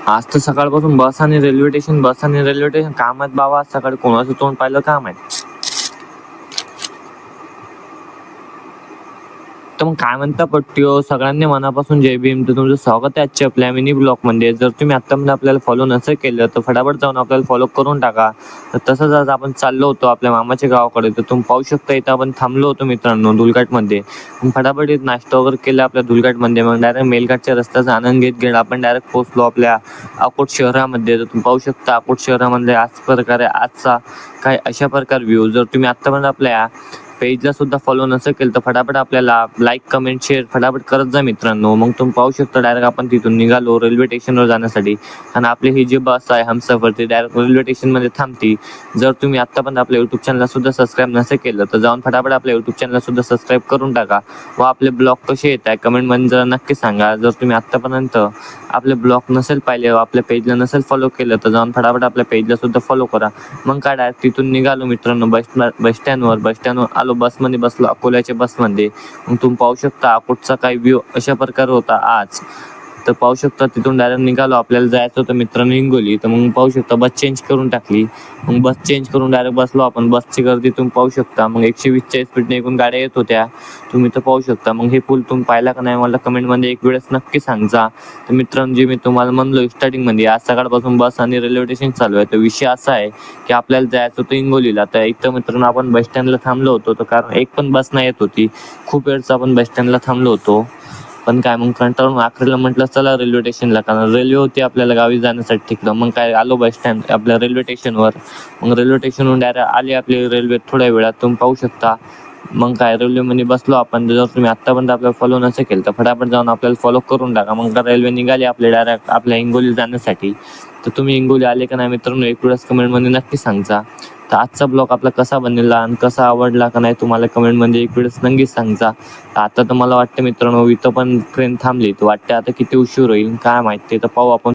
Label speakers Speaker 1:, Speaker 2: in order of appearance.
Speaker 1: आज तर सकाळपासून बस आणि रेल्वे स्टेशन काम आहेत बाबा. आज सकाळी कोणाचं तोंड पाहिलं काम आहे. तर मग काय म्हणता पट्टीओ, सगळ्यांनी मनापासून जय भीम. तर तुमचं स्वागत आहे आजच्या आपल्या मिनी ब्लॉग मध्ये. जर तुम्ही आतापर्यंत आपल्याला फॉलो नसेल केलं तर फटाफट जाऊन आपल्याला फॉलो करून टाका. तर तसंच आज आपण चाललो होतो आपल्या मामाच्या गावाकडे. तर तुम्ही पाहू शकता इथं आपण थांबलो होतो मित्रांनो दुलघाट मध्ये. फटाफट इथं नाश्ता वगैरे केला आपल्या दुलघाट मध्ये. मग डायरेक्ट मेलघाटच्या रस्त्याचा आनंद घेत आपण डायरेक्ट पोहोचलो आपल्या अकोट शहरामध्ये. तर तुम्ही पाहू शकता अकोट शहरामध्ये आज प्रकारे आजचा काय अशा प्रकार व्ह्यू. जर तुम्ही आतापर्यंत आपल्या पेजला सुद्धा फॉलो नसेल केलं तर फटाफट आपल्याला लाईक कमेंट शेअर फटाफट करत जा मित्रांनो. मग तुम्ही पाहू शकता डायरेक्ट आपण तिथून निघालो रेल्वे स्टेशनवर जाण्यासाठी. आणि आपली ही जी बस आहे हमसफर ती डायरेक्ट रेल्वे स्टेशनमध्ये थांबती. जर तुम्ही आत्तापर्यंत आपल्या यूट्यूब चॅनलला सुद्धा सबस्क्राईब नसेल केलं तर जाऊन फटाफट आपल्या यूट्यूब चॅनलला सुद्धा सबस्क्राईब करून टाका. व आपले ब्लॉग कसे येत आहे कमेंटमध्ये जरा नक्की सांगा. जर तुम्ही आत्तापर्यंत आपले ब्लॉग नसेल पाहिले व आपल्या पेजला नसेल फॉलो केलं तर जाऊन फटाफट आपल्या पेजला सुद्धा फॉलो करा. मग काय डायरेक्ट तिथून निघालो मित्रांनो बस स्टँडवर आलो. बसमध्ये बसलो अकोल्याच्या बसमध्ये. मग तुम्ही पाहू शकता अकोटचा काही व्ह्यू अशा प्रकारे होता आज. तर पाहू शकता तिथून डायरेक्ट निघालो. आपल्याला जायचं होतं मित्रांनो हिंगोली. तर मग पाहू शकता बस चेंज करून टाकली. मग बस चेंज करून डायरेक्ट बसलो आपण. बसची गर्दी तुम्ही पाहू शकता. मग 120च्या स्पीडने एकूण गाड्या येत होत्या तुम्ही तर पाहू शकता. मग हे पूल तुम्ही पाहिला का नाही मला कमेंटमध्ये एक वेळेस नक्की सांगा. तर मित्रांनो जे मी तुम्हाला म्हणलो स्टार्टिंगमध्ये आज सकाळपासून बस आणि रेल्वे स्टेशन चालू आहे. तर विषय असा आहे की आपल्याला जायचं होतं हिंगोलीला. तर इथं मित्रांनो आपण बस स्टँडला थांबलो होतो. तर कारण एक पण बस नाही येत होती. खूप वेळचं आपण बस स्टँडला थांबलो होतो. पण काय मग कंटाळून आखरीला म्हटलं चला रेल्वे स्टेशनला. कारण रेल्वे होती आपल्याला गावी जाण्यासाठी तिकडं. मग काय आलो बस स्टँड आपल्या रेल्वे स्टेशनवर. मग रेल्वे स्टेशनवरून डायरेक्ट आली आपली रेल्वे थोड्या वेळात तुम्ही पाहू शकता. मग काय रेल्वेमध्ये बसलो आपण. जर तुम्ही आत्तापर्यंत आपल्याला फॉलो नसेल केलं तर फटाफट जाऊन आपल्याला फॉलो करून टाका. मग रेल्वे निघाली आपल्या डायरेक्ट आपल्या हिंगोली जाण्यासाठी. तर तुम्ही हिंगोली आले का नाही मित्रांनो एक वेळेस कमेंटमध्ये नक्की सांगा. तर आजचा ब्लॉग आपला कसा बनलेला आणि कसा आवडला का नाही तुम्हाला कमेंटमध्ये एक वेळेस नक्कीच सांगा. आता तर मला वाटतं मित्रांनो इथं पण ट्रेन थांबली. तर वाटतं आता किती उशीर होईल काय माहिती. ते तर पाहू आपण.